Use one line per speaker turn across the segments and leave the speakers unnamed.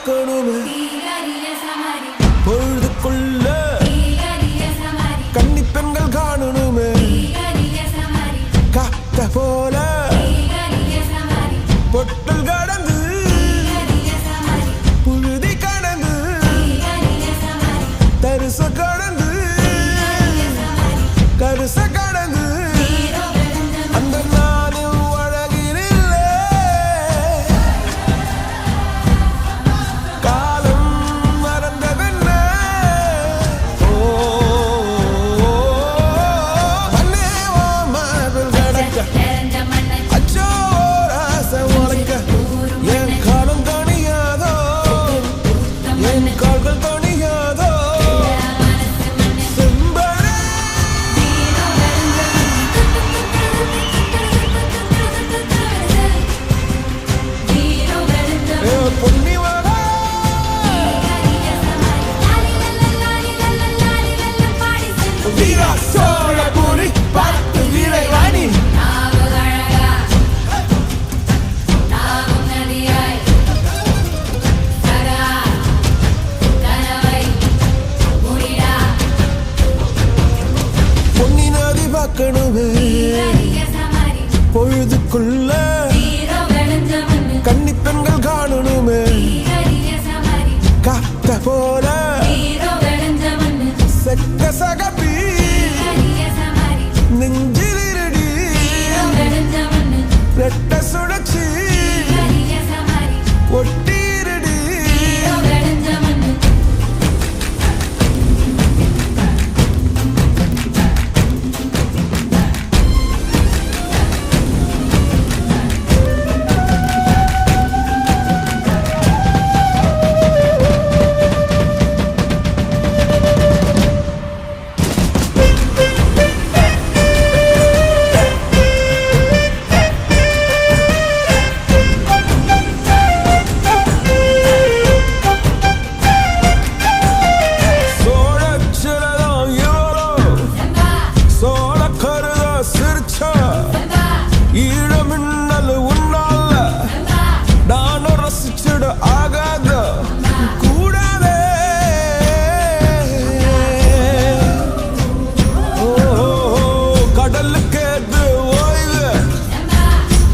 பார்க்கணுமே பொழுதுக்குள்ள கன்னி பெண்கள் காணணுமே காத்த போல பொட்டல் கடந்து புழுதி கடந்து தரிச கடந்து கருச கடந்து அந்த நானும் அழகினில்லை காலம் மறந்ததென்ன அண்ணே ஓ மார்பில் கடக்க அச்சோ ராச உனக்க என் காலம் தணியாதோ என் கால்கள் தணியாதோ பொழுதுக்குள்ள கன்னி பெண்கள் காணணுமே காத்த போல செக்க சகப்பி நெஞ்சிலிருடி ரெட்ட சுழற்சி ஒட்டிருடி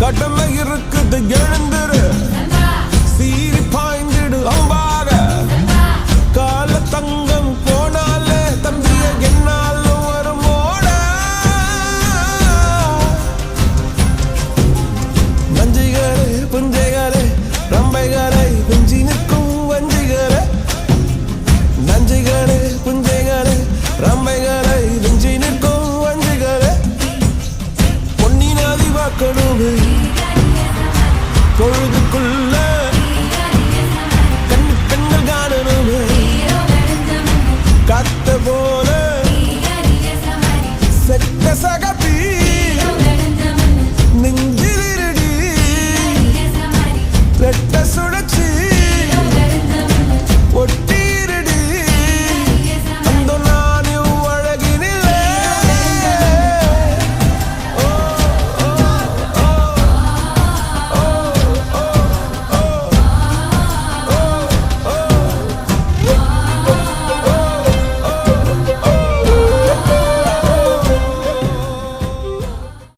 கடமை இருக்குது எழுந்துரு சீரி பாய்ந்திடு அம்பாக கால தங்கம் போனாலே தம்பிய என்னாலும் வருமோட நஞ்சிகளே புஞ்சைகளே ரம்பைகளை குஞ்சி நிற்கும் வஞ்சிகளே நஞ்சிகளே புஞ்சைகளே ரம்பைகளை குஞ்சி நிற்கும் வஞ்சிகளே பொன்னி நதி பார்க்கணுமே பொழுதுக்குள்ள